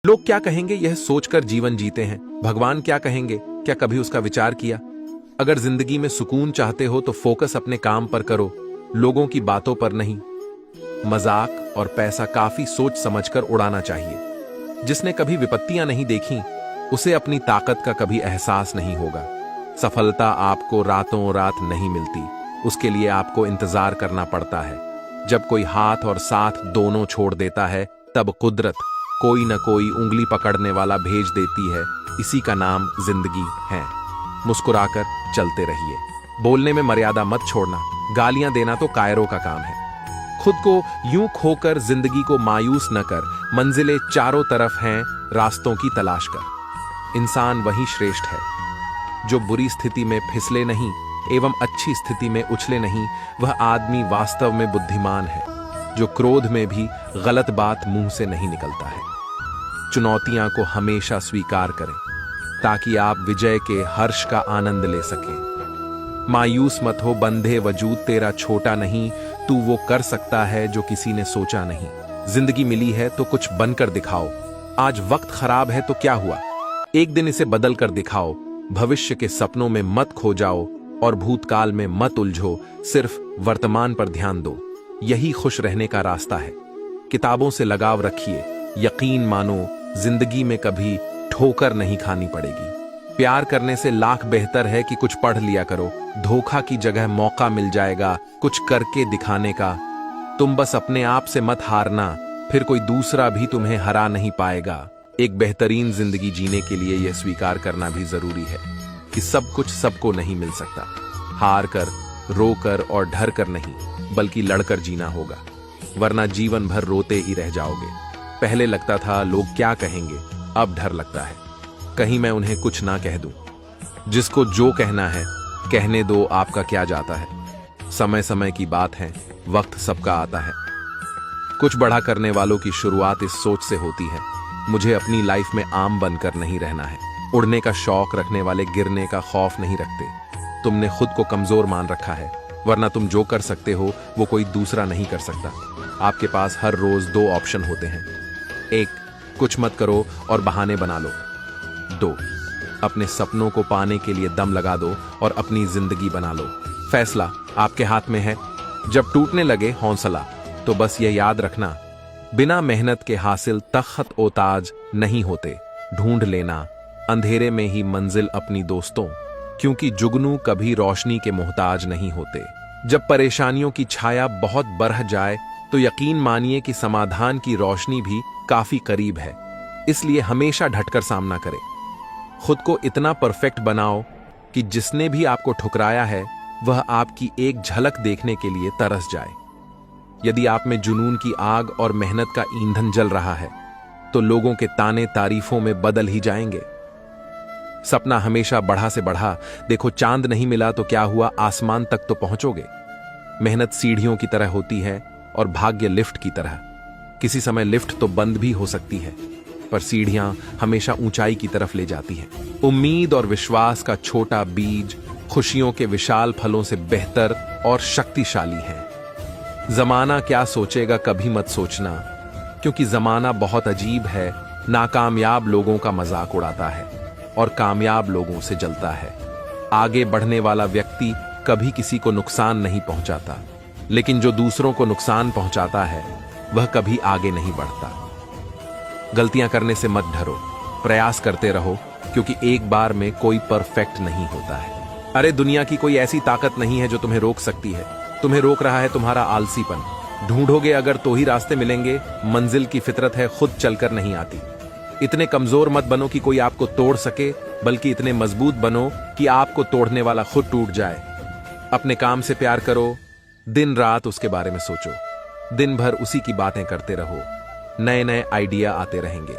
लोग क्या कहेंगे यह सोचकर जीवन जीते हैं। भगवान क्या कहेंगे, क्या कभी उसका विचार किया? अगर जिंदगी में सुकून चाहते हो तो फोकस अपने काम पर करो, लोगों की बातों पर नहीं। मजाक और पैसा काफी सोच समझकर उड़ाना चाहिए। जिसने कभी विपत्तियां नहीं देखी उसे अपनी ताकत का कभी एहसास नहीं होगा। सफलता आपको रातों रात नहीं मिलती, उसके लिए आपको इंतजार करना पड़ता है। जब कोई हाथ और साथ दोनों छोड़ देता है तब कुदरत कोई न कोई उंगली पकड़ने वाला भेज देती है। इसी का नाम जिंदगी है। मुस्कुराकर चलते रहिए, बोलने में मर्यादा मत छोड़ना। गालियां देना तो कायरों का काम है। खुद को यूं खोकर जिंदगी को मायूस न कर, मंजिलें चारों तरफ हैं, रास्तों की तलाश कर। इंसान वही श्रेष्ठ है जो बुरी स्थिति में फिसले नहीं एवं अच्छी स्थिति में उछले नहीं। वह आदमी वास्तव में बुद्धिमान है जो क्रोध में भी गलत बात मुंह से नहीं निकलता है। चुनौतियां को हमेशा स्वीकार करें ताकि आप विजय के हर्ष का आनंद ले सकें। मायूस मत हो, बंधे वजूद तेरा छोटा नहीं, तू वो कर सकता है जो किसी ने सोचा नहीं। जिंदगी मिली है तो कुछ बनकर दिखाओ। आज वक्त खराब है तो क्या हुआ, एक दिन इसे बदल कर दिखाओ। भविष्य के सपनों में मत खो जाओ और भूतकाल में मत उलझो, सिर्फ वर्तमान पर ध्यान दो। यही खुश रहने का रास्ता है। किताबों से लगाव रखिए, यकीन मानो जिंदगी में कभी ठोकर नहीं खानी पड़ेगी। प्यार करने से लाख बेहतर है कि कुछ पढ़ लिया करो। धोखा की जगह मौका मिल जाएगा कुछ करके दिखाने का। तुम बस अपने आप से मत हारना, फिर कोई दूसरा भी तुम्हें हरा नहीं पाएगा। एक बेहतरीन जिंदगी जीने के लिए यह स्वीकार करना भी जरूरी है कि सब कुछ सबको नहीं मिल सकता। हार कर, रोकर और डर कर नहीं, बल्कि लड़कर जीना होगा, वरना जीवन भर रोते ही रह जाओगे। पहले लगता था लोग क्या कहेंगे, अब डर लगता है कहीं मैं उन्हें कुछ ना कह दूं। जिसको जो कहना है कहने दो, आपका क्या जाता है। समय समय की बात है, वक्त सबका आता है। कुछ बड़ा करने वालों की शुरुआत इस सोच से होती है, मुझे अपनी लाइफ में आम बनकर नहीं रहना है। उड़ने का शौक रखने वाले गिरने का खौफ नहीं रखते। तुमने खुद को कमजोर मान रखा है, वरना तुम जो कर सकते हो वो कोई दूसरा नहीं कर सकता। आपके पास हर रोज दो ऑप्शन होते हैं। एक, कुछ मत करो और बहाने बना लो। दो, अपने सपनों को पाने के लिए दम लगा दो और अपनी जिंदगी बना लो। फैसला आपके हाथ में है। जब टूटने लगे हौसला, तो बस ये याद रखना, बिना मेहनत के हासिल तख्त ओ ताज नहीं होते। ढूंढ लेना अंधेरे में ही मंजिल अपनी दोस्तों, क्योंकि जुगनू कभी रोशनी के मोहताज नहीं होते। जब परेशानियों की छाया बहुत बढ़ जाए तो यकीन मानिए कि समाधान की रोशनी भी काफी करीब है। इसलिए हमेशा डटकर सामना करें। खुद को इतना परफेक्ट बनाओ कि जिसने भी आपको ठुकराया है वह आपकी एक झलक देखने के लिए तरस जाए। यदि आप में जुनून की आग और मेहनत का ईंधन जल रहा है तो लोगों के ताने तारीफों में बदल ही जाएंगे। सपना हमेशा बढ़ा से बढ़ा। देखो, चांद नहीं मिला तो क्या हुआ, आसमान तक तो पहुंचोगे। मेहनत सीढ़ियों की तरह होती है और भाग्य लिफ्ट की तरह। किसी समय लिफ्ट तो बंद भी हो सकती है, पर सीढ़ियां हमेशा ऊंचाई की तरफ ले जाती हैं। उम्मीद और विश्वास का छोटा बीज खुशियों के विशाल फलों से बेहतर और शक्तिशाली है। जमाना क्या सोचेगा कभी मत सोचना, क्योंकि जमाना बहुत अजीब है। नाकामयाब लोगों का मजाक उड़ाता है और कामयाब लोगों से जलता है। आगे बढ़ने वाला व्यक्ति कभी किसी को नुकसान नहीं पहुंचाता, लेकिन जो दूसरों को नुकसान पहुंचाता है वह कभी आगे नहीं बढ़ता। गलतियां करने से मत डरो, प्रयास करते रहो, क्योंकि एक बार में कोई परफेक्ट नहीं होता है। अरे, दुनिया की कोई ऐसी ताकत नहीं है जो तुम्हें रोक सकती है। तुम्हें रोक रहा है तुम्हारा आलसीपन। ढूंढोगे अगर तो ही रास्ते मिलेंगे। मंजिल की फितरत है, खुद चलकर नहीं आती। इतने कमजोर मत बनो कि कोई आपको तोड़ सके, बल्कि इतने मजबूत बनो कि आपको तोड़ने वाला खुद टूट जाए। अपने काम से प्यार करो, दिन रात उसके बारे में सोचो। दिन भर उसी की बातें करते रहो, नए नए आइडिया आते रहेंगे।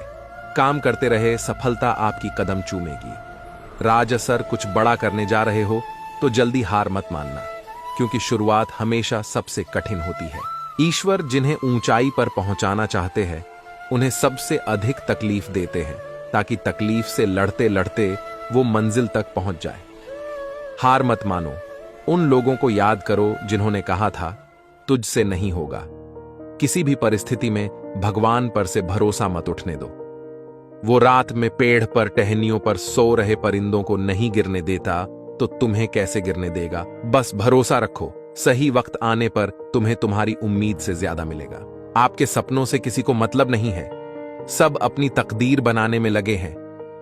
काम करते रहे, सफलता आपकी कदम चूमेगी। राज असर कुछ बड़ा करने जा रहे हो तो जल्दी हार मत मानना, क्योंकि शुरुआत हमेशा सबसे कठिन होती है। ईश्वर जिन्हें ऊंचाई पर पहुंचाना चाहते हैं उन्हें सबसे अधिक तकलीफ देते हैं, ताकि तकलीफ से लड़ते लड़ते वो मंजिल तक पहुंच जाए। हार मत मानो। उन लोगों को याद करो जिन्होंने कहा था तुझसे नहीं होगा। किसी भी परिस्थिति में भगवान पर से भरोसा मत उठने दो। वो रात में पेड़ पर टहनियों पर सो रहे परिंदों को नहीं गिरने देता तो तुम्हें कैसे गिरने देगा। बस भरोसा रखो, सही वक्त आने पर तुम्हें तुम्हारी उम्मीद से ज्यादा मिलेगा। आपके सपनों से किसी को मतलब नहीं है, सब अपनी तकदीर बनाने में लगे हैं।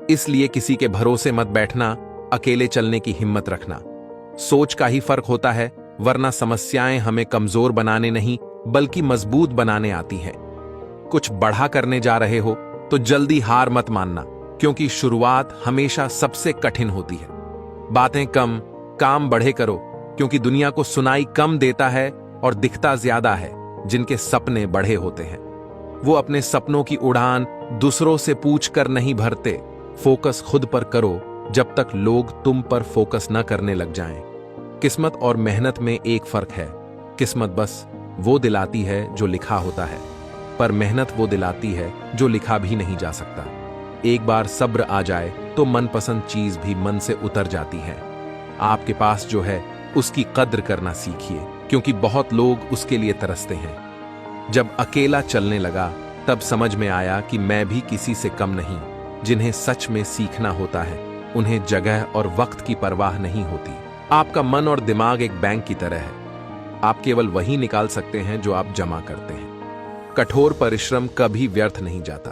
इसलिए किसी के भरोसे मत बैठना, अकेले चलने की हिम्मत रखना। सोच का ही फर्क होता है, वरना समस्याएं हमें कमजोर बनाने नहीं बल्कि मजबूत बनाने आती हैं। कुछ बढ़ा करने जा रहे हो तो जल्दी हार मत मानना, क्योंकि शुरुआत हमेशा सबसे कठिन होती है। बातें कम, काम बढ़े करो, क्योंकि दुनिया को सुनाई कम देता है और दिखता ज्यादा है जिनके सपने बढ़े होते हैं। वो अपने सपनों की उड़ान दूसरों से पूछ कर नहीं भरते। फोकस खुद पर करो जब तक लोग तुम पर फोकस न करने लग जाएं। किस्मत और मेहनत में एक फर्क है, किस्मत बस वो दिलाती है जो लिखा होता है, पर मेहनत वो दिलाती है जो लिखा भी नहीं जा सकता। एक बार सब्र आ जाए तो मनपसंद चीज भी मन से उतर जाती है। आपके पास जो है उसकी कद्र करना सीखिए, क्योंकि बहुत लोग उसके लिए तरसते हैं। जब अकेला चलने लगा तब समझ में आया कि मैं भी किसी से कम नहीं। जिन्हें सच में सीखना होता है उन्हें जगह और वक्त की परवाह नहीं होती। आपका मन और दिमाग एक बैंक की तरह है, आप केवल वही निकाल सकते हैं जो आप जमा करते हैं। कठोर परिश्रम कभी व्यर्थ नहीं जाता।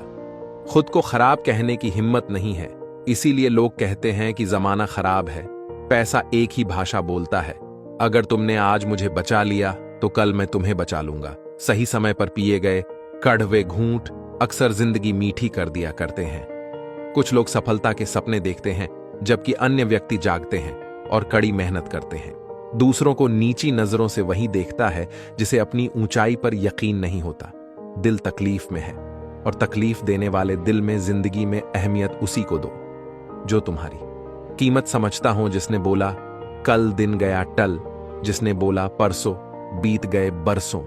खुद को खराब कहने की हिम्मत नहीं है, इसीलिए लोग कहते हैं कि जमाना खराब है। पैसा एक ही भाषा बोलता है, अगर तुमने आज मुझे बचा लिया तो कल मैं तुम्हें बचा लूंगा। सही समय पर पिए गए कड़वे घूंट अक्सर जिंदगी मीठी कर दिया करते हैं। कुछ लोग सफलता के सपने देखते हैं जबकि अन्य व्यक्ति जागते हैं और कड़ी मेहनत करते हैं। दूसरों को नीची नजरों से वही देखता है जिसे अपनी ऊंचाई पर यकीन नहीं होता। दिल तकलीफ में है और तकलीफ देने वाले दिल में जिंदगी में अहमियत उसी को दो जो तुम्हारी कीमत समझता हो। जिसने बोला कल दिन गया टल, जिसने बोला परसों बीत गए बरसों,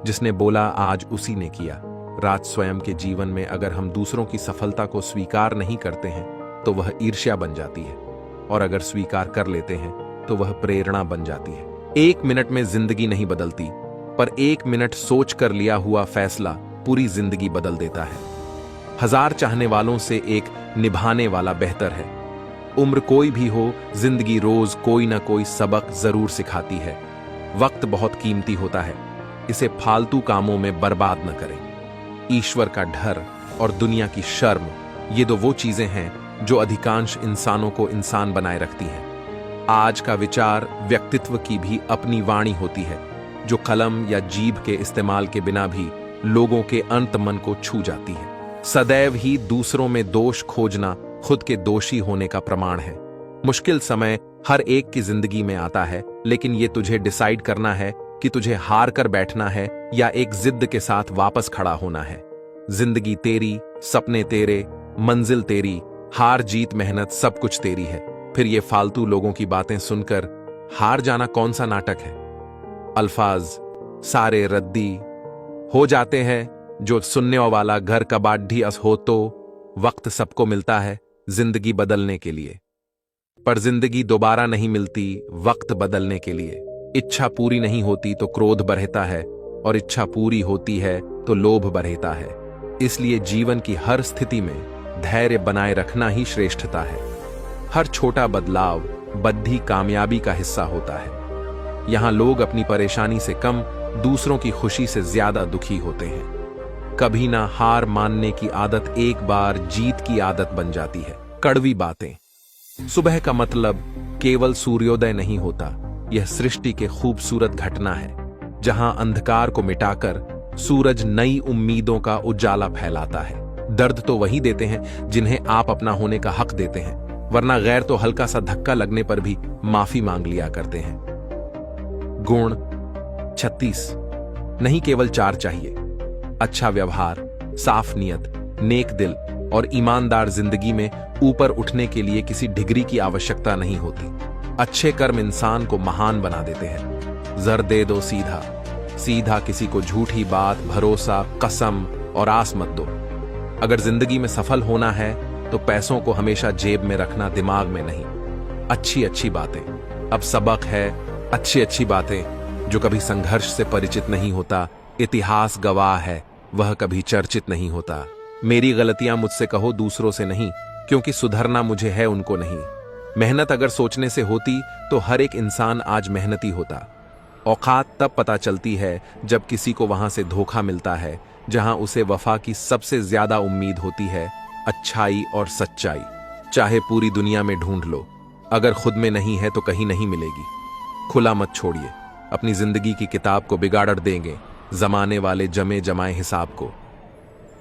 जिसने बोला आज उसी ने किया। राज स्वयं के जीवन में अगर हम दूसरों की सफलता को स्वीकार नहीं करते हैं तो वह ईर्ष्या बन जाती है, और अगर स्वीकार कर लेते हैं तो वह प्रेरणा बन जाती है। 1 मिनट में जिंदगी नहीं बदलती, पर 1 मिनट सोच कर लिया हुआ फैसला पूरी जिंदगी बदल देता है। 1000 चाहने वालों से एक निभाने वाला बेहतर है। उम्र कोई भी हो, जिंदगी रोज कोई ना कोई सबक जरूर सिखाती है। वक्त बहुत कीमती होता है, इसे फालतू कामों में बर्बाद न करें। ईश्वर का डर और दुनिया की शर्म, ये दो वो चीजें हैं जो अधिकांश इंसानों को इंसान बनाए रखती हैं। आज का विचार व्यक्तित्व की भी अपनी वाणी होती है, जो कलम या जीभ के इस्तेमाल के बिना भी लोगों के अंत मन को छू जाती है। सदैव ही दूसरों में दोष खोजना खुद के दोषी होने का प्रमाण है। मुश्किल समय हर एक की जिंदगी में आता है, लेकिन ये तुझे डिसाइड करना है कि तुझे हार कर बैठना है या एक जिद के साथ वापस खड़ा होना है। जिंदगी तेरी, सपने तेरे, मंजिल तेरी, हार जीत मेहनत सब कुछ तेरी है। फिर ये फालतू लोगों की बातें सुनकर हार जाना कौन सा नाटक है। अल्फाज सारे रद्दी हो जाते हैं, जो सुनने वाला घर का बाढ़ी अस हो। तो वक्त सबको मिलता है जिंदगी बदलने के लिए, पर जिंदगी दोबारा नहीं मिलती वक्त बदलने के लिए। इच्छा पूरी नहीं होती तो क्रोध बढ़ता है, और इच्छा पूरी होती है तो लोभ बढ़ता है। इसलिए जीवन की हर स्थिति में धैर्य बनाए रखना ही श्रेष्ठता है। हर छोटा बदलाव बद्धी कामयाबी का हिस्सा होता है। यहां लोग अपनी परेशानी से कम दूसरों की खुशी से ज्यादा दुखी होते हैं। कभी ना हार मानने की आदत एक बार जीत की आदत बन जाती है। कड़वी बातें। सुबह का मतलब केवल सूर्योदय नहीं होता, यह सृष्टि के खूबसूरत घटना है, जहां अंधकार को मिटाकर सूरज नई उम्मीदों का उजाला फैलाता है। दर्द तो वही देते हैं जिन्हें आप अपना होने का हक देते हैं, वरना गैर तो हल्का सा धक्का लगने पर भी माफी मांग लिया करते हैं। गुण 36 नहीं, केवल 4 चाहिए। अच्छा व्यवहार, साफ नियत, नेक दिल और ईमानदार जिंदगी में ऊपर उठने के लिए किसी डिग्री की आवश्यकता नहीं होती। अच्छे कर्म इंसान को महान बना देते हैं। जर दे दो सीधा, सीधा किसी को झूठी बात, भरोसा, कसम और आस मत दो। अगर जिंदगी में सफल होना है तो पैसों को हमेशा जेब में रखना, दिमाग में नहीं। अच्छी अच्छी बातें। अब सबक है, अच्छी अच्छी बातें जो कभी संघर्ष से परिचित नहीं होता, इतिहास गवाह है, वह कभी चर्चित नहीं होता। मेरी गलतियां मुझसे कहो, दूसरों से नहीं, क्योंकि सुधरना मुझे है, उनको नहीं। मेहनत अगर सोचने से होती तो हर एक इंसान आज मेहनती होता। औकात तब पता चलती है जब किसी को वहां से धोखा मिलता है जहां उसे वफा की सबसे ज्यादा उम्मीद होती है, अच्छाई और सच्चाई। चाहे पूरी दुनिया में ढूंढ लो, अगर खुद में नहीं है तो कहीं नहीं मिलेगी। खुला मत छोड़िए, अपनी जिंदगी की किताब को बिगाड़ देंगे जमाने वाले जमे जमाए हिसाब को।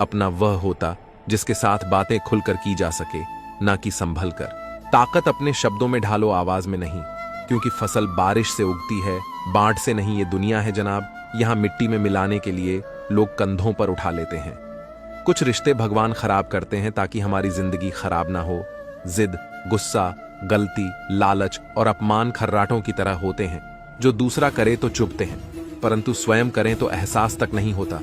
अपना वह होता जिसके साथ बातें खुलकर की जा सके, ना कि संभल कर। ताकत अपने शब्दों में ढालो, आवाज में नहीं, क्योंकि फसल बारिश से उगती है, बांट से नहीं। ये दुनिया है जनाब, यहां मिट्टी में मिलाने के लिए लोग कंधों पर उठा लेते हैं। कुछ रिश्ते भगवान खराब करते हैं ताकि हमारी जिंदगी खराब ना हो। जिद, गुस्सा, गलती, लालच और अपमान खर्राटों की तरह होते हैं जो दूसरा करे तो चुभते हैं, परंतु स्वयं करें तो एहसास तक नहीं होता।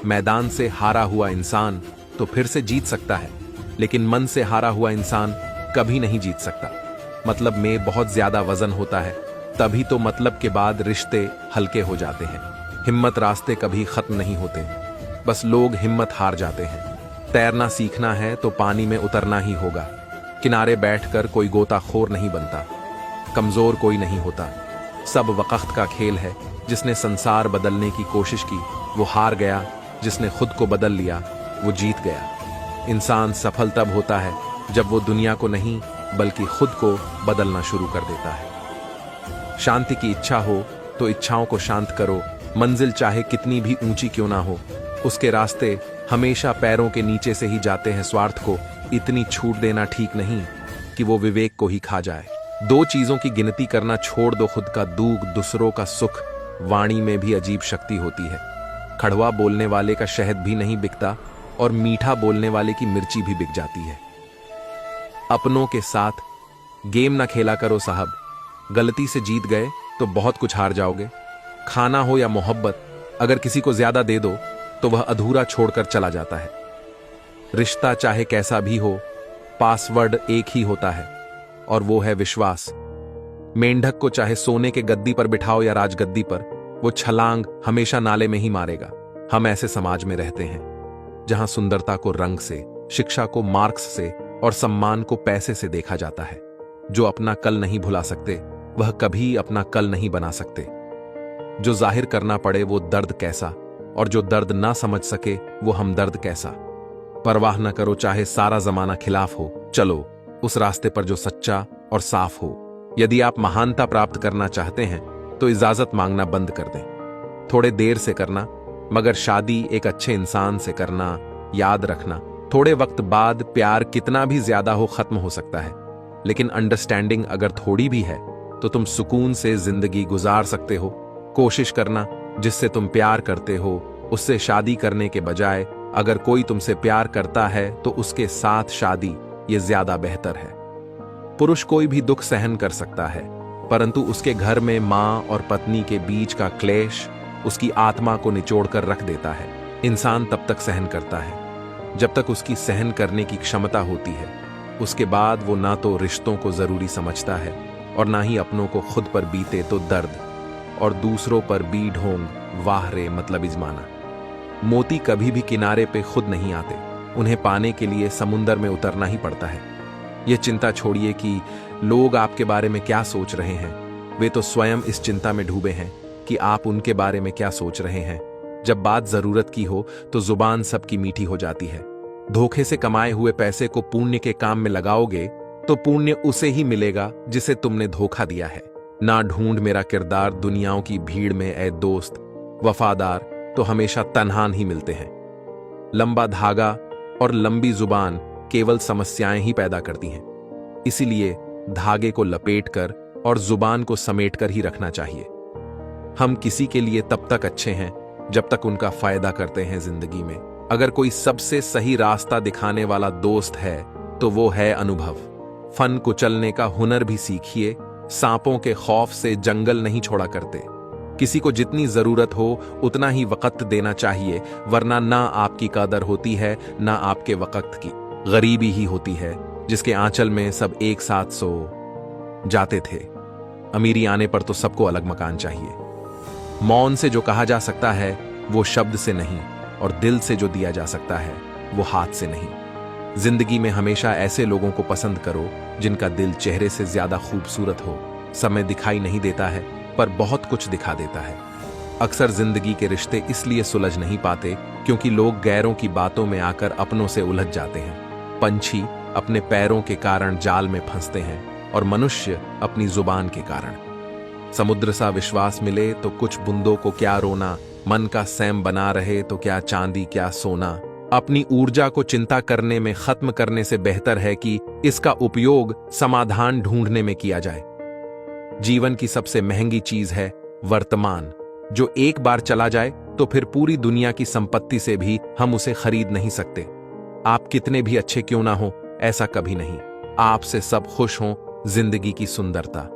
मैदान से हारा हुआ इंसान तो फिर से जीत सकता है, लेकिन मन से हारा हुआ इंसान कभी नहीं जीत सकता। मतलब में बहुत ज्यादा वजन होता है, तभी तो मतलब के बाद रिश्ते हल्के हो जाते हैं। हिम्मत रास्ते कभी खत्म नहीं होते, बस लोग हिम्मत हार जाते हैं। तैरना सीखना है तो पानी में उतरना ही होगा। किनारे बैठकर कोई गोताखोर नहीं बनता, कमजोर कोई नहीं होता। सब वक्त का खेल है। जिसने संसार बदलने की कोशिश की वो हार गया, जिसने खुद को बदल लिया वो जीत गया। इंसान सफल तब होता है जब वो दुनिया को नहीं बल्कि खुद को बदलना शुरू कर देता है। शांति की इच्छा हो तो इच्छाओं को शांत करो। मंजिल चाहे कितनी भी ऊंची क्यों ना हो, उसके रास्ते हमेशा पैरों के नीचे से ही जाते हैं। स्वार्थ को इतनी छूट देना ठीक नहीं कि वो विवेक को ही खा जाए। दो चीजों की गिनती करना छोड़ दो, खुद का दुख, दूसरों का सुख। वाणी में भी अजीब शक्ति होती है। कड़वा बोलने वाले का शहद भी नहीं बिकता और मीठा बोलने वाले की मिर्ची भी बिक जाती है। अपनों के साथ गेम ना खेला करो साहब, गलती से जीत गए तो बहुत कुछ हार जाओगे। खाना हो या मोहब्बत, अगर किसी को ज्यादा दे दो तो वह अधूरा छोड़कर चला जाता है। रिश्ता चाहे कैसा भी हो, पासवर्ड एक ही होता है और वो है विश्वास। मेंढक को चाहे सोने के गद्दी पर बिठाओ या राजगद्दी पर, वो छलांग हमेशा नाले में ही मारेगा। हम ऐसे समाज में रहते हैं जहां सुंदरता को रंग से, शिक्षा को मार्क्स से और सम्मान को पैसे से देखा जाता है। जो अपना कल नहीं भुला सकते वह कभी अपना कल नहीं बना सकते। जो जाहिर करना पड़े वो दर्द कैसा, और जो दर्द ना समझ सके वो हमदर्द कैसा। परवाह न करो चाहे सारा जमाना खिलाफ हो, चलो उस रास्ते पर जो सच्चा और साफ हो। यदि आप महानता प्राप्त करना चाहते हैं तो इजाजत मांगना बंद कर दें। थोड़े देर से करना, मगर शादी एक अच्छे इंसान से करना। याद रखना, थोड़े वक्त बाद प्यार कितना भी ज्यादा हो खत्म हो सकता है, लेकिन अंडरस्टैंडिंग अगर थोड़ी भी है तो तुम सुकून से जिंदगी गुजार सकते हो। कोशिश करना जिससे तुम प्यार करते हो उससे शादी करने के बजाय अगर कोई तुमसे प्यार करता है तो उसके साथ शादी, ये ज्यादा बेहतर है। पुरुष कोई भी दुख सहन कर सकता है, परंतु उसके घर में मां और पत्नी के बीच का क्लेश उसकी आत्मा को निचोड़कर रख देता है। इंसान तब तक सहन करता है जब तक उसकी सहन करने की क्षमता होती है। उसके बाद वो ना तो रिश्तों को जरूरी समझता है और ना ही अपनों को खुद पर बीते तो दर्द, और दूसरों पर भी ढोंग, वाह रे मतलब इजमाना। मोती कभी भी किनारे पे खुद नहीं आते, उन्हें पाने के लिए समुंदर में उतरना ही पड़ता है। यह चिंता छोड़िए कि लोग आपके बारे में क्या सोच रहे हैं, वे तो स्वयं इस चिंता में डूबे हैं कि आप उनके बारे में क्या सोच रहे हैं। जब बात जरूरत की हो तो जुबान सबकी मीठी हो जाती है। धोखे से कमाए हुए पैसे को पुण्य के काम में लगाओगे तो पुण्य उसे ही मिलेगा जिसे तुमने धोखा दिया है। ना ढूंढ मेरा किरदार दुनियाओं की भीड़ में ए दोस्त, वफादार तो हमेशा तन्हान ही मिलते हैं। लंबा धागा और लंबी जुबान केवल समस्याएं ही पैदा करती हैं। इसीलिए धागे को लपेटकर और जुबान को समेटकर ही रखना चाहिए। हम किसी के लिए तब तक अच्छे हैं जब तक उनका फायदा करते हैं जिंदगी में। अगर कोई सबसे सही रास्ता दिखाने वाला दोस्त है तो वो है अनुभव। फन कुचलने का हुनर भी सीखिए। सांपों के खौफ से जंगल नहीं छोड़ा करते। किसी को जितनी जरूरत हो उतना ही वक्त देना चाहिए, वरना ना आपकी कदर होती है ना आपके वक्त की। गरीबी ही होती है जिसके आंचल में सब एक साथ सो जाते थे। अमीरी आने पर तो सबको अलग मकान चाहिए। मौन से जो कहा जा सकता है वो शब्द से नहीं, और दिल से जो दिया जा सकता है वो हाथ से नहीं। जिंदगी में हमेशा ऐसे लोगों को पसंद करो जिनका दिल चेहरे से ज्यादा खूबसूरत हो। समय दिखाई नहीं देता है पर बहुत कुछ दिखा देता है। अक्सर जिंदगी के रिश्ते इसलिए सुलझ नहीं पाते क्योंकि लोग गैरों की बातों में आकर अपनों से उलझ जाते हैं। पंछी अपने पैरों के कारण जाल में फंसते हैं और मनुष्य अपनी जुबान के कारण। समुद्र सा विश्वास मिले तो कुछ बूंदों को क्या रोना, मन का सैम बना रहे तो क्या चांदी क्या सोना। अपनी ऊर्जा को चिंता करने में खत्म करने से बेहतर है कि इसका उपयोग समाधान ढूंढने में किया जाए। जीवन की सबसे महंगी चीज है वर्तमान, जो एक बार चला जाए तो फिर पूरी दुनिया की संपत्ति से भी हम उसे खरीद नहीं सकते। आप कितने भी अच्छे क्यों ना हो, ऐसा कभी नहीं। आपसे सब खुश हों, जिंदगी की सुंदरता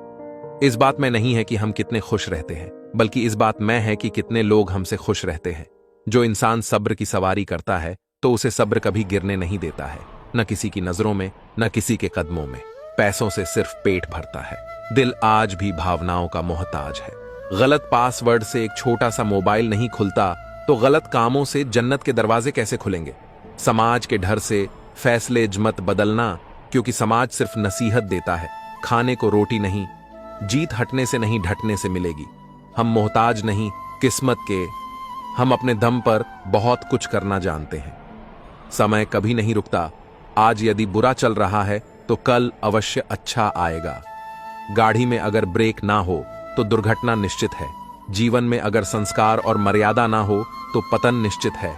इस बात में नहीं है कि हम कितने खुश रहते हैं, बल्कि इस बात में है कि कितने लोग हमसे खुश रहते हैं। जो इंसान सब्र की सवारी करता है तो उसे सब्र कभी गिरने नहीं देता है, न किसी की नजरों में न किसी के कदमों में। पैसों से सिर्फ पेट भरता है, दिल आज भी भावनाओं का मोहताज है। गलत पासवर्ड से एक छोटा सा मोबाइल नहीं खुलता तो गलत कामों से जन्नत के दरवाजे कैसे खुलेंगे। समाज के डर से फैसले मत बदलना, क्योंकि समाज सिर्फ नसीहत देता है। खाने को रोटी नहीं, जीत हटने से नहीं ढटने से मिलेगी। हम मोहताज नहीं किस्मत के, हम अपने दम पर बहुत कुछ करना जानते हैं। समय कभी नहीं रुकता, आज यदि बुरा चल रहा है तो कल अवश्य अच्छा आएगा। गाड़ी में अगर ब्रेक ना हो तो दुर्घटना निश्चित है। जीवन में अगर संस्कार और मर्यादा ना हो तो पतन निश्चित है।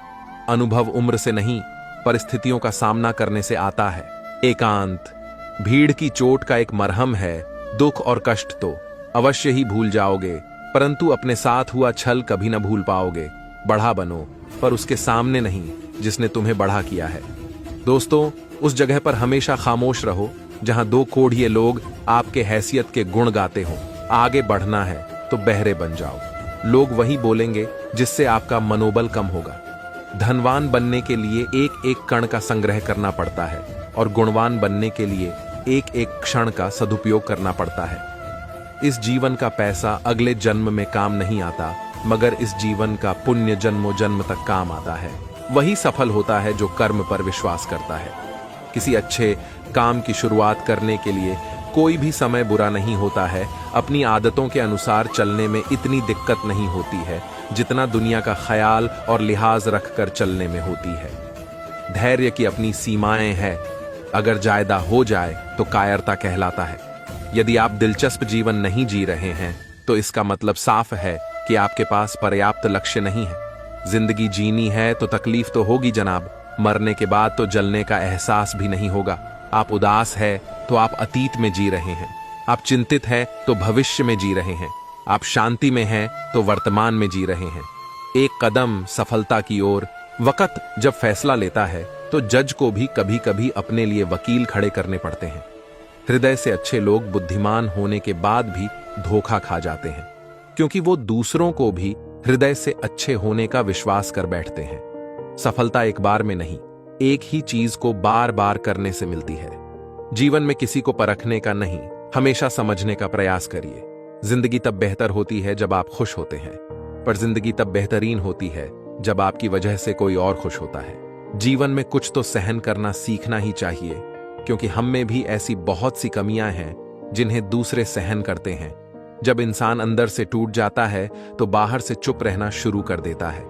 अनुभव उम्र से नहीं परिस्थितियों का सामना करने से आता है। एकांत भीड़ की चोट का एक मरहम है। दुख और कष्ट तो अवश्य ही भूल जाओगे, परंतु अपने साथ हुआ छल कभी न भूल पाओगे। बढ़ा बनो पर उसके सामने नहीं जिसने तुम्हें बढ़ा किया है। दोस्तों, उस जगह पर हमेशा खामोश रहो जहां दो कोढ़िए लोग आपके हैसियत के गुण गाते हों। आगे बढ़ना है तो बहरे बन जाओ। लोग वही बोलेंगे जिससे आपका मनोबल कम होगा। धनवान बनने के लिए एक एक कण का संग्रह करना पड़ता है और गुणवान बनने के लिए एक एक क्षण का सदुपयोग करना पड़ता है। इस जीवन का पैसा अगले जन्म में काम नहीं आता, मगर इस जीवन का पुण्य जन्मों जन्म तक काम आता है। वही सफल होता है जो कर्म पर विश्वास करता है। किसी अच्छे काम की शुरुआत करने के लिए कोई भी समय बुरा नहीं होता है। अपनी आदतों के अनुसार चलने में इतनी दिक्कत नहीं होती है जितना दुनिया का ख्याल और लिहाज रखकर चलने में होती है। धैर्य की अपनी सीमाएं हैं, अगर जायदा हो जाए तो कायरता कहलाता है। यदि आप दिलचस्प जीवन नहीं जी रहे हैं तो इसका मतलब साफ है कि आपके पास पर्याप्त लक्ष्य नहीं है। जिंदगी जीनी है तो तकलीफ तो होगी जनाब, मरने के बाद तो जलने का एहसास भी नहीं होगा। आप उदास है तो आप अतीत में जी रहे हैं, आप चिंतित हैं तो भविष्य में जी रहे हैं, आप शांति में हैं तो वर्तमान में जी रहे हैं। एक कदम सफलता की ओर वक्त जब फैसला लेता है तो जज को भी कभी कभी अपने लिए वकील खड़े करने पड़ते हैं। हृदय से अच्छे लोग बुद्धिमान होने के बाद भी धोखा खा जाते हैं, क्योंकि वो दूसरों को भी हृदय से अच्छे होने का विश्वास कर बैठते हैं। सफलता एक बार में नहीं, एक ही चीज को बार बार करने से मिलती है। जीवन में किसी को परखने का नहीं, हमेशा समझने का प्रयास करिए। जिंदगी तब बेहतर होती है जब आप खुश होते हैं, पर जिंदगी तब बेहतरीन होती है जब आपकी वजह से कोई और खुश होता है। जीवन में कुछ तो सहन करना सीखना ही चाहिए, क्योंकि हम में भी ऐसी बहुत सी कमियां हैं जिन्हें दूसरे सहन करते हैं। जब इंसान अंदर से टूट जाता है तो बाहर से चुप रहना शुरू कर देता है।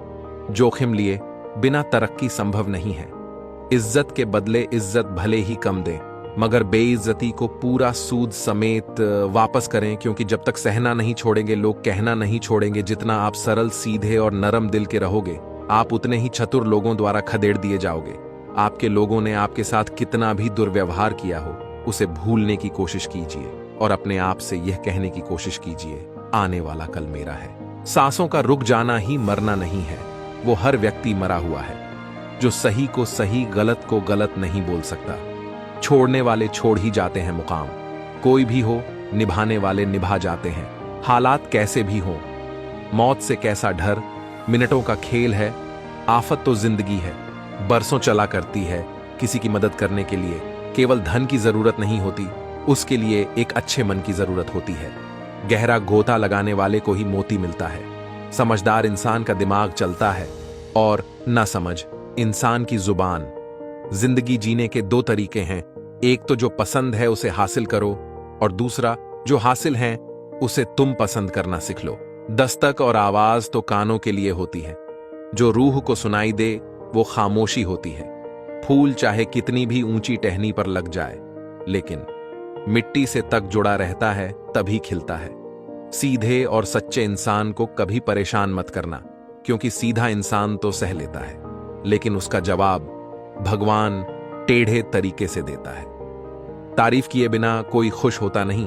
जोखिम लिए बिना तरक्की संभव नहीं है। इज्जत के बदले इज्जत भले ही कम दें, मगर बेइज्जती को पूरा सूद समेत वापस करें, क्योंकि जब तक सहना नहीं छोड़ेंगे लोग कहना नहीं छोड़ेंगे। जितना आप सरल सीधे और नरम दिल के रहोगे, आप उतने ही चतुर लोगों द्वारा खदेड़ दिए जाओगे। आपके लोगों ने आपके साथ कितना भी दुर्व्यवहार किया हो, उसे भूलने की कोशिश कीजिए और अपने आप से यह कहने की कोशिश कीजिए, आने वाला कल मेरा है। सांसों का रुक जाना ही मरना नहीं है, वो हर व्यक्ति मरा हुआ है। जो सही को सही, गलत को गलत नहीं बोल सकता। छोड़ने वाले छोड़ ही जाते हैं मुकाम। कोई भी हो, निभाने वाले निभा जाते हैं। हालात कैसे भी हों, मौत से कैसा डर, मिनटों का खेल है। आफत तो जिंदगी है, बरसों चला करती है। किसी की मदद करने के लिए केवल धन की जरूरत नहीं होती, उसके लिए एक अच्छे मन की जरूरत होती है। गहरा गोता लगाने वाले को ही मोती मिलता है। समझदार इंसान का दिमाग चलता है और ना समझ इंसान की जुबान। जिंदगी जीने के दो तरीके हैं, एक तो जो पसंद है उसे हासिल करो, और दूसरा जो हासिल है उसे तुम पसंद करना सीख लो। दस्तक और आवाज तो कानों के लिए होती है, जो रूह को सुनाई दे वो खामोशी होती है। फूल चाहे कितनी भी ऊंची टहनी पर लग जाए, लेकिन मिट्टी से तक जुड़ा रहता है तभी खिलता है। सीधे और सच्चे इंसान को कभी परेशान मत करना, क्योंकि सीधा इंसान तो सह लेता है, लेकिन उसका जवाब भगवान टेढ़े तरीके से देता है। तारीफ किए बिना कोई खुश होता नहीं,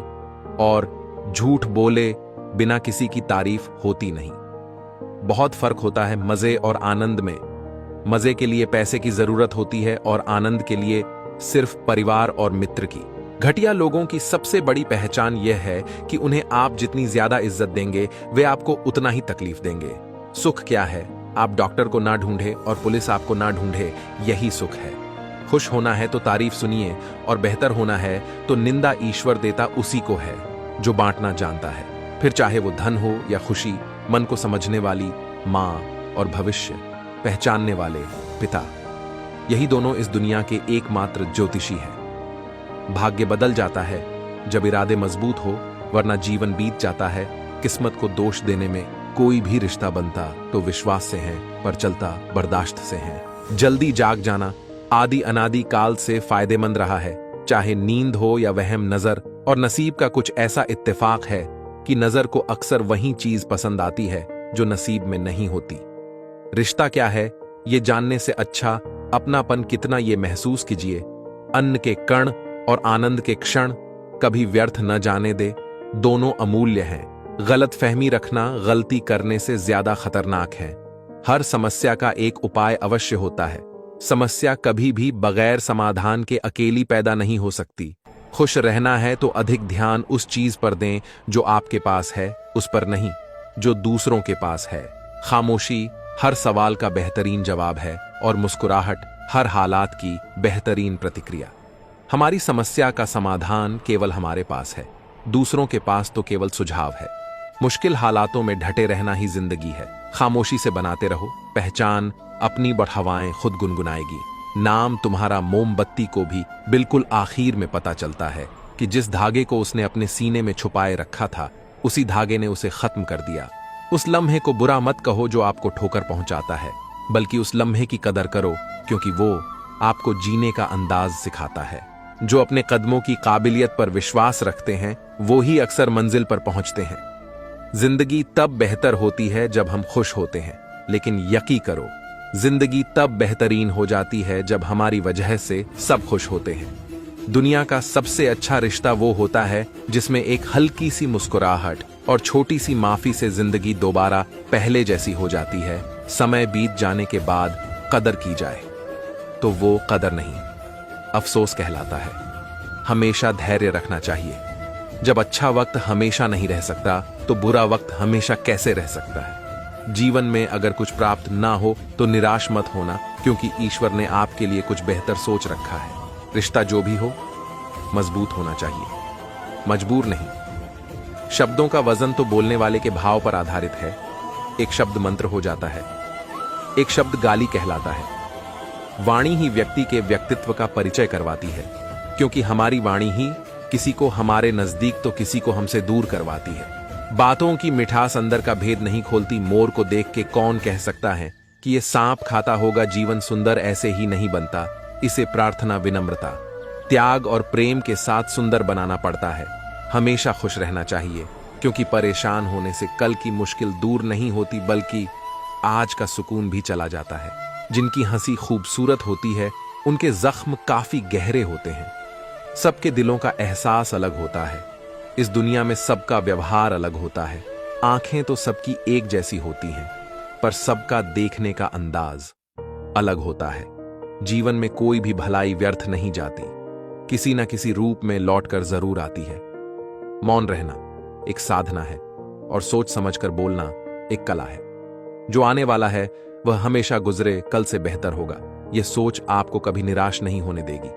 और झूठ बोले बिना किसी की तारीफ होती नहीं। बहुत फर्क होता है मजे और आनंद में। मजे के लिए पैसे की जरूरत होती है और आनंद के लिए सिर्फ परिवार और मित्र की। घटिया लोगों की सबसे बड़ी पहचान यह है कि उन्हें आप जितनी ज्यादा इज्जत देंगे वे आपको उतना ही तकलीफ देंगे। सुख क्या है? आप डॉक्टर को ना ढूंढे और पुलिस आपको ना ढूंढे, यही सुख है। खुश होना है तो तारीफ सुनिए, और बेहतर होना है तो निंदा ईश्वर देता उसी को है जो बांटना जानता है। फिर चाहे वो धन हो या खुशी, मन को समझने वाली माँ और भविष्य पहचानने वाले पिता, यही दोनों इस दुनिया के एकमात्र ज्योतिषी हैं। भाग्य बदल जाता है जब इरादे मजबूत हो, वरना जीवन बीत जाता है। किस्मत को दोष देने में कोई भी रिश्ता बनता तो विश्वास से है, पर चलता बर्दाश्त से है। जल्दी जाग जाना आदि अनादि काल से फायदेमंद रहा है, चाहे नींद हो या वहम नजर। और नसीब का कुछ ऐसा इत्तेफाक है कि नजर को अक्सर वही चीज पसंद आती है जो नसीब में नहीं होती। रिश्ता क्या है ये जानने से अच्छा अपनापन कितना ये महसूस कीजिए। अन्न के कण और आनंद के क्षण कभी व्यर्थ न जाने दे, दोनों अमूल्य हैं। गलत फहमी रखना गलती करने से ज्यादा खतरनाक है। हर समस्या का एक उपाय अवश्य होता है। समस्या कभी भी बगैर समाधान के अकेली पैदा नहीं हो सकती। खुश रहना है तो अधिक ध्यान उस चीज पर दें जो आपके पास है, उस पर नहीं जो दूसरों के पास है। खामोशी हर सवाल का बेहतरीन जवाब है, और मुस्कुराहट हर हालात की बेहतरीन प्रतिक्रिया। हमारी समस्या का समाधान केवल हमारे पास है, दूसरों के पास तो केवल सुझाव है। मुश्किल हालातों में ढटे रहना ही जिंदगी है। खामोशी से बनाते रहो पहचान, अपनी बढ़ावाएं खुद गुनगुनाएगी। नाम तुम्हारा मोमबत्ती को भी बिल्कुल आखिर में पता चलता है कि जिस धागे को उसने अपने सीने में छुपाए रखा था, उसी धागे ने उसे खत्म कर दिया। उस लम्हे को बुरा मत कहो जो आपको ठोकर पहुंचाता है, बल्कि उस लम्हे की कदर करो, क्योंकि वो आपको जीने का अंदाज सिखाता है। जो अपने कदमों की काबिलियत पर विश्वास रखते हैं वो ही अक्सर मंजिल पर पहुंचते हैं। जिंदगी तब बेहतर होती है जब हम खुश होते हैं, लेकिन यकीन करो जिंदगी तब बेहतरीन हो जाती है जब हमारी वजह से सब खुश होते हैं। दुनिया का सबसे अच्छा रिश्ता वो होता है जिसमें एक हल्की सी मुस्कुराहट और छोटी सी माफी से जिंदगी दोबारा पहले जैसी हो जाती है। समय बीत जाने के बाद कदर की जाए तो वो कदर नहीं, अफसोस कहलाता है। हमेशा धैर्य रखना चाहिए। जब अच्छा वक्त हमेशा नहीं रह सकता तो बुरा वक्त हमेशा कैसे रह सकता है। जीवन में अगर कुछ प्राप्त ना हो तो निराश मत होना, क्योंकि ईश्वर ने आपके लिए कुछ बेहतर सोच रखा है। रिश्ता जो भी हो मजबूत होना चाहिए, मजबूर नहीं। शब्दों का वजन तो बोलने वाले के भाव पर आधारित है। एक शब्द मंत्र हो जाता है, एक शब्द गाली कहलाता है। वाणी ही व्यक्ति के व्यक्तित्व का परिचय करवाती है, क्योंकि हमारी वाणी ही किसी को हमारे नजदीक तो किसी को हमसे दूर करवाती है। बातों की मिठास अंदर का भेद नहीं खोलती। मोर को देख के कौन कह सकता है कि ये सांप खाता होगा। जीवन सुंदर ऐसे ही नहीं बनता, इसे प्रार्थना, विनम्रता, त्याग और प्रेम के साथ सुंदर बनाना पड़ता है। हमेशा खुश रहना चाहिए, क्योंकि परेशान होने से कल की मुश्किल दूर नहीं होती, बल्कि आज का सुकून भी चला जाता है। जिनकी हंसी खूबसूरत होती है उनके जख्म काफी गहरे होते हैं। सबके दिलों का एहसास अलग होता है। इस दुनिया में सबका व्यवहार अलग होता है। आंखें तो सबकी एक जैसी होती हैं, पर सबका देखने का अंदाज अलग होता है। जीवन में कोई भी भलाई व्यर्थ नहीं जाती, किसी न किसी रूप में लौटकर जरूर आती है। मौन रहना एक साधना है, और सोच समझकर बोलना एक कला है। जो आने वाला है वह हमेशा गुजरे कल से बेहतर होगा। यह सोच आपको कभी निराश नहीं होने देगी।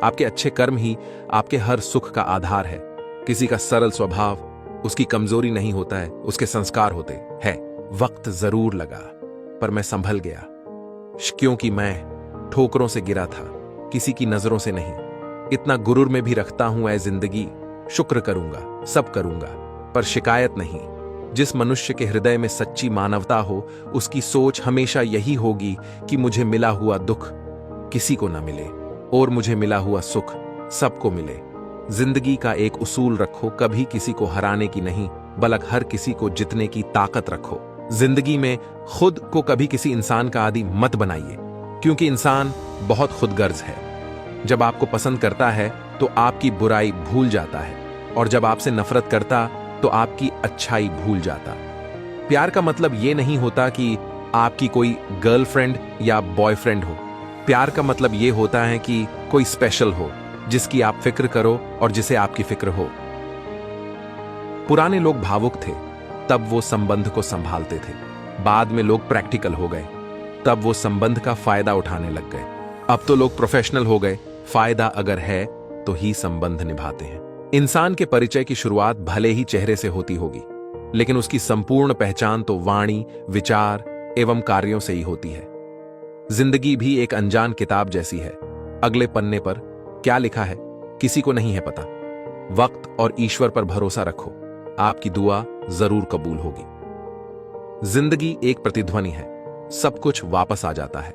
आपके अच्छे कर्म ही आपके हर सुख का आधार है। किसी का सरल स्वभाव उसकी कमजोरी नहीं होता है, उसके संस्कार होते हैं। वक्त जरूर लगा, पर मैं संभल गया, क्योंकि मैं ठोकरों से गिरा था, किसी की नजरों से नहीं। इतना गुरूर में भी रखता हूं ऐ जिंदगी, शुक्र करूंगा, सब करूंगा, पर शिकायत नहीं। जिस मनुष्य के हृदय में सच्ची मानवता हो, उसकी सोच हमेशा यही होगी कि मुझे मिला हुआ दुख किसी को ना मिले और मुझे मिला हुआ सुख सबको मिले। जिंदगी का एक उसूल रखो, कभी किसी को हराने की नहीं, बल्कि हर किसी को जितने की ताकत रखो। जिंदगी में खुद को कभी किसी इंसान का आदी मत बनाइए, क्योंकि इंसान बहुत खुदगर्ज है। जब आपको पसंद करता है तो आपकी बुराई भूल जाता है, और जब आपसे नफरत करता तो आपकी अच्छाई भूल जाता। प्यार का मतलब यह नहीं होता कि आपकी कोई गर्लफ्रेंड या बॉयफ्रेंड हो। प्यार का मतलब यह होता है कि कोई स्पेशल हो, जिसकी आप फिक्र करो और जिसे आपकी फिक्र हो। पुराने लोग भावुक थे, तब वो संबंध को संभालते थे। बाद में लोग प्रैक्टिकल हो गए, तब वो संबंध का फायदा उठाने लग गए। अब तो लोग प्रोफेशनल हो गए, फायदा अगर है तो ही संबंध निभाते हैं। इंसान के परिचय की शुरुआत भले ही चेहरे से होती होगी, लेकिन उसकी संपूर्ण पहचान तो वाणी, विचार एवं कार्यों से ही होती है। जिंदगी भी एक अनजान किताब जैसी है। अगले पन्ने पर क्या लिखा है किसी को नहीं है पता। वक्त और ईश्वर पर भरोसा रखो, आपकी दुआ जरूर कबूल होगी। जिंदगी एक प्रतिध्वनि है, सब कुछ वापस आ जाता है।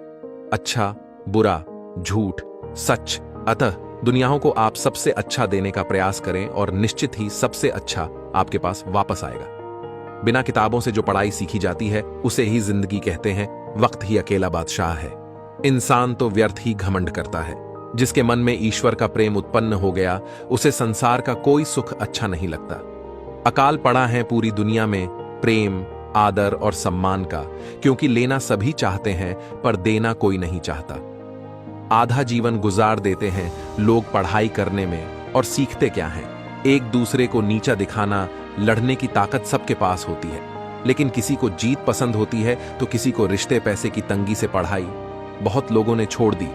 अच्छा, बुरा, झूठ, सच। अतः दुनियाओं को आप सबसे अच्छा देने का प्रयास करें और निश्चित ही सबसे अच्छा आपके पास वापस आएगा। बिना किताबों से जो पढ़ाई सीखी जाती है उसे ही जिंदगी कहते हैं। वक्त ही अकेला बादशाह है। इंसान तो व्यर्थ ही घमंड करता है। जिसके मन में ईश्वर का प्रेम उत्पन्न हो गया, उसे संसार का कोई सुख अच्छा नहीं लगता। अकाल पड़ा है पूरी दुनिया में प्रेम, आदर और सम्मान का, क्योंकि लेना सभी चाहते हैं पर देना कोई नहीं चाहता। आधा जीवन गुजार देते हैं लोग पढ़ाई करने में, और सीखते क्या हैं? एक दूसरे को नीचा दिखाना। लड़ने की ताकत सबके पास होती है, लेकिन किसी को जीत पसंद होती है तो किसी को रिश्ते पैसे की तंगी से पढ़ाई। बहुत लोगों ने छोड़ दी,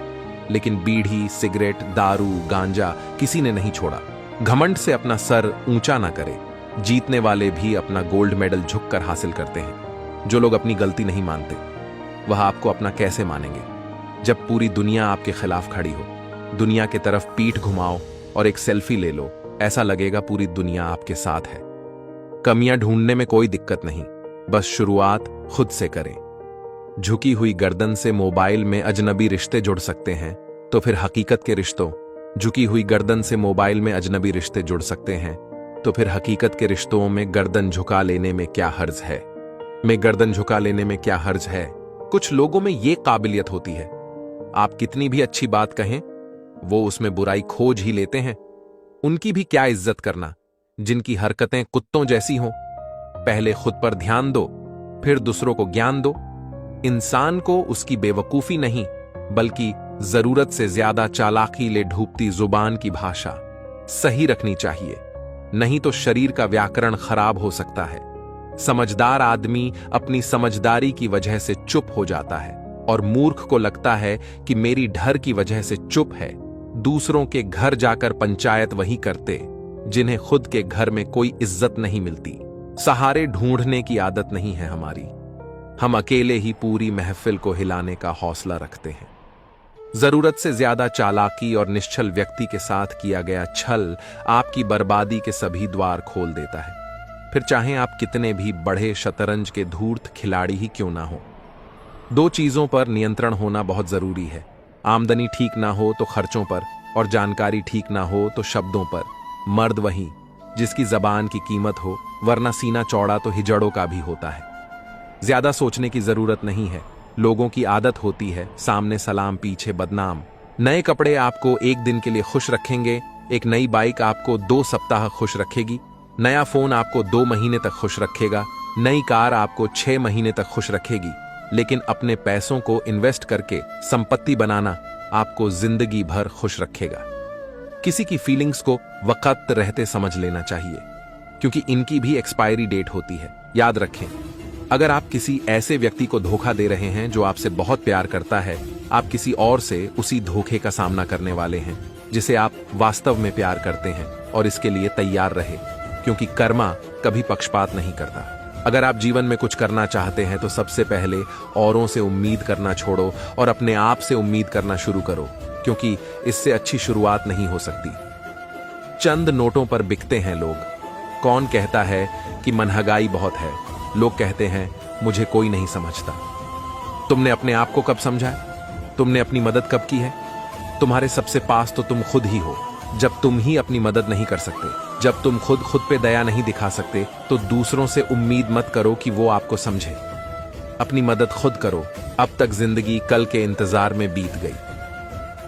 लेकिन बीड़ी, सिगरेट, दारू, गांजा किसी ने नहीं छोड़ा। घमंड से अपना सर ऊंचा ना करे। जीतने वाले भी अपना गोल्ड मेडल झुककर हासिल करते हैं। जो लोग अपनी गलती नहीं मानते, वह आपको अपना कैसे मानेंगे? जब पूरी दुनिया आपके खिलाफ खड़ी हो, दुनिया की तरफ पीठ घुमाओ और एक सेल्फी ले लो, ऐसा लगेगा पूरी दुनिया आपके साथ है। कमियां ढूंढने में कोई दिक्कत नहीं, बस शुरुआत खुद से करें। झुकी हुई गर्दन से मोबाइल में अजनबी रिश्ते जुड़ सकते हैं, तो फिर हकीकत के रिश्तों झुकी हुई गर्दन से मोबाइल में अजनबी रिश्ते जुड़ सकते हैं, तो फिर हकीकत के रिश्तों में गर्दन झुका लेने में क्या हर्ज है? गर्दन झुका लेने में क्या हर्ज है? कुछ लोगों में यह काबिलियत होती है, आप कितनी भी अच्छी बात कहें, वो उसमें बुराई खोज ही लेते हैं। उनकी भी क्या इज्जत करना, जिनकी हरकतें कुत्तों जैसी हों। पहले खुद पर ध्यान दो, फिर दूसरों को ज्ञान दो। इंसान को उसकी बेवकूफी नहीं, बल्कि जरूरत से ज्यादा चालाकी ले ढूंढती जुबान की भाषा सही रखनी चाहिए, नहीं तो शरीर का व्याकरण खराब हो सकता है। समझदार आदमी अपनी समझदारी की वजह से चुप हो जाता है, और मूर्ख को लगता है कि मेरी डर की वजह से चुप है। दूसरों के घर जाकर पंचायत वही करते जिन्हें खुद के घर में कोई इज्जत नहीं मिलती। सहारे ढूंढने की आदत नहीं है हमारी, हम अकेले ही पूरी महफिल को हिलाने का हौसला रखते हैं। जरूरत से ज्यादा चालाकी और निश्चल व्यक्ति के साथ किया गया छल आपकी बर्बादी के सभी द्वार खोल देता है, फिर चाहे आप कितने भी बड़े शतरंज के धूर्त खिलाड़ी ही क्यों ना हो। दो चीजों पर नियंत्रण होना बहुत जरूरी है, आमदनी ठीक ना हो तो खर्चों पर, और जानकारी ठीक ना हो तो शब्दों पर। मर्द वही जिसकी जबान की कीमत हो, वरना सीना चौड़ा तो हिजड़ों का भी होता है। ज्यादा सोचने की जरूरत नहीं है, लोगों की आदत होती है सामने सलाम पीछे बदनाम। नए कपड़े आपको एक दिन के लिए खुश रखेंगे, एक नई बाइक आपको 2 सप्ताह खुश रखेगी, नया फोन आपको 2 महीने तक खुश रखेगा, नई कार आपको 6 महीने तक खुश रखेगी, लेकिन अपने पैसों को इन्वेस्ट करके संपत्ति बनाना आपको जिंदगी भर खुश रखेगा। किसी की फीलिंग्स को वक्त रहते समझ लेना चाहिए, क्योंकि इनकी भी एक्सपायरी डेट होती है। याद रखें, अगर आप किसी ऐसे व्यक्ति को धोखा दे रहे हैं जो आपसे बहुत प्यार करता है, आप किसी और से उसी धोखे का सामना करने वाले हैं जिसे आप वास्तव में प्यार करते हैं, और इसके लिए तैयार रहे, क्योंकि कर्मा कभी पक्षपात नहीं करता। अगर आप जीवन में कुछ करना चाहते हैं तो सबसे पहले औरों से उम्मीद करना छोड़ो और अपने आप से उम्मीद करना शुरू करो, क्योंकि इससे अच्छी शुरुआत नहीं हो सकती। चंद नोटों पर बिकते हैं लोग। कौन कहता है कि महंगाई बहुत है? लोग कहते हैं मुझे कोई नहीं समझता। तुमने अपने आप को कब समझा है? तुमने अपनी मदद कब की है? तुम्हारे सबसे पास तो तुम खुद ही हो। जब तुम ही अपनी मदद नहीं कर सकते, जब तुम खुद पे दया नहीं दिखा सकते, तो दूसरों से उम्मीद मत करो कि वो आपको समझे। अपनी मदद खुद करो। अब तक जिंदगी कल के इंतजार में बीत गई,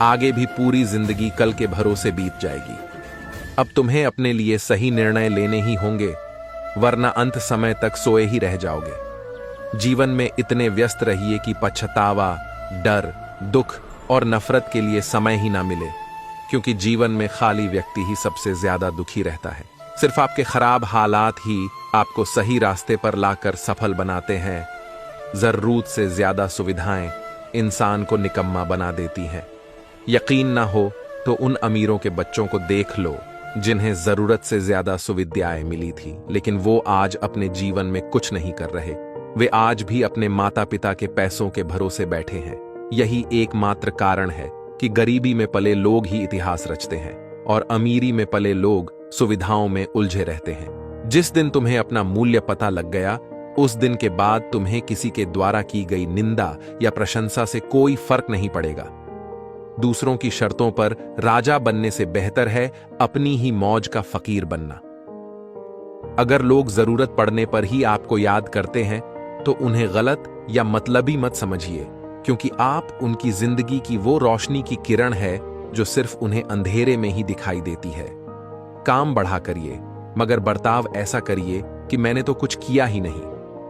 आगे भी पूरी जिंदगी कल के भरोसे बीत जाएगी। अब तुम्हें अपने लिए सही निर्णय लेने ही होंगे, वरना अंत समय तक सोए ही रह जाओगे। जीवन में इतने व्यस्त रहिए कि पछतावा, डर, दुख और नफरत के लिए समय ही ना मिले, क्योंकि जीवन में खाली व्यक्ति ही सबसे ज्यादा दुखी रहता है। सिर्फ आपके खराब हालात ही आपको सही रास्ते पर लाकर सफल बनाते हैं। जरूरत से ज्यादा सुविधाएं इंसान को निकम्मा बना देती हैं। यकीन ना हो तो उन अमीरों के बच्चों को देख लो जिन्हें जरूरत से ज्यादा सुविधाएं मिली थी, लेकिन वो आज अपने जीवन में कुछ नहीं कर रहे। वे आज भी अपने माता पिता के पैसों के भरोसे बैठे हैं। यही एकमात्र कारण है कि गरीबी में पले लोग ही इतिहास रचते हैं और अमीरी में पले लोग सुविधाओं में उलझे रहते हैं। जिस दिन तुम्हें अपना मूल्य पता लग गया, उस दिन के बाद तुम्हें किसी के द्वारा की गई निंदा या प्रशंसा से कोई फर्क नहीं पड़ेगा। दूसरों की शर्तों पर राजा बनने से बेहतर है अपनी ही मौज का फकीर बनना। अगर लोग जरूरत पड़ने पर ही आपको याद करते हैं तो उन्हें गलत या मतलबी मत समझिए, क्योंकि आप उनकी जिंदगी की वो रोशनी की किरण है जो सिर्फ उन्हें अंधेरे में ही दिखाई देती है। काम बढ़ा करिए, मगर बर्ताव ऐसा करिए कि मैंने तो कुछ किया ही नहीं,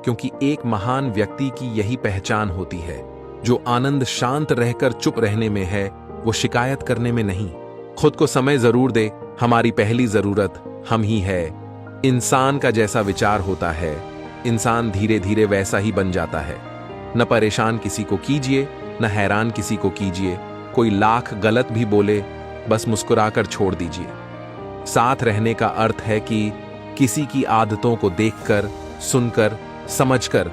क्योंकि एक महान व्यक्ति की यही पहचान होती है। जो आनंद शांत रहकर चुप रहने में है, वो शिकायत करने में नहीं। खुद को समय जरूर दे। हमारी पहली जरूरत हम ही है। इंसान का जैसा विचार होता है, इंसान धीरे धीरे वैसा ही बन जाता है। न परेशान किसी को कीजिए, न हैरान किसी को कीजिए। कोई लाख गलत भी बोले, बस मुस्कुराकर छोड़ दीजिए। साथ रहने का अर्थ है कि किसी की आदतों को देखकर, सुनकर, समझकर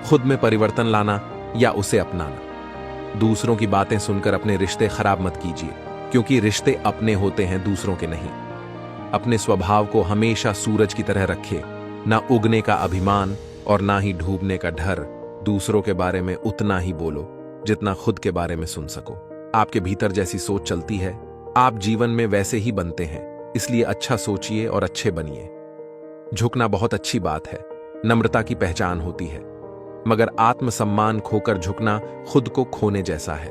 खुद में परिवर्तन लाना या उसे अपनाना। दूसरों की बातें सुनकर अपने रिश्ते खराब मत कीजिए, क्योंकि रिश्ते अपने होते हैं, दूसरों के नहीं। अपने स्वभाव को हमेशा सूरज की तरह रखें, ना उगने का अभिमान और ना ही डूबने का डर। दूसरों के बारे में उतना ही बोलो जितना खुद के बारे में सुन सको। आपके भीतर जैसी सोच चलती है, आप जीवन में वैसे ही बनते हैं। इसलिए अच्छा सोचिए और अच्छे बनिए। झुकना बहुत अच्छी बात है, नम्रता की पहचान होती है, मगर आत्मसम्मान खोकर झुकना खुद को खोने जैसा है।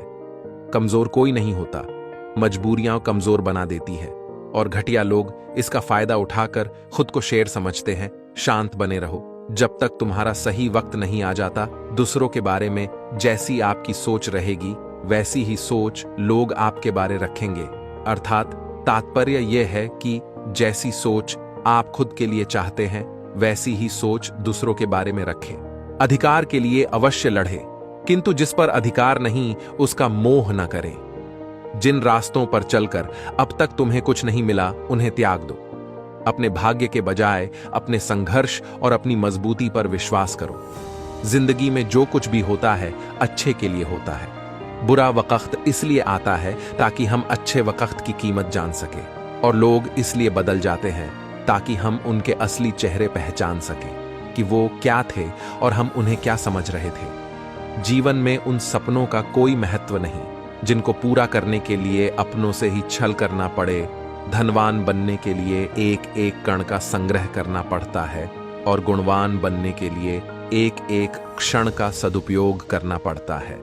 कमजोर कोई नहीं होता, मजबूरियां कमजोर बना देती है और घटिया लोग इसका फायदा उठाकर खुद को शेर समझते हैं। शांत बने रहो। जब तक तुम्हारा सही वक्त नहीं आ जाता, दूसरों के बारे में जैसी आपकी सोच रहेगी, वैसी ही सोच लोग आपके बारे रखेंगे। अर्थात तात्पर्य यह है कि जैसी सोच आप खुद के लिए चाहते हैं, वैसी ही सोच दूसरों के बारे में रखें। अधिकार के लिए अवश्य लड़े, किंतु जिस पर अधिकार नहीं उसका मोह न करें। जिन रास्तों पर चलकर अब तक तुम्हें कुछ नहीं मिला, उन्हें त्याग दो। अपने भाग्य के बजाय अपने संघर्ष और अपनी मजबूती पर विश्वास करो। जिंदगी में जो कुछ भी होता है अच्छे के लिए होता है। बुरा वक्त इसलिए आता है ताकि हम अच्छे वक्त की कीमत जान सके, और लोग इसलिए बदल जाते हैं ताकि हम उनके असली चेहरे पहचान सकें कि वो क्या थे और हम उन्हें क्या समझ रहे थे। जीवन में उन सपनों का कोई महत्व नहीं जिनको पूरा करने के लिए अपनों से ही छल करना पड़े। धनवान बनने के लिए एक एक कण का संग्रह करना पड़ता है, और गुणवान बनने के लिए एक एक क्षण का सदुपयोग करना पड़ता है।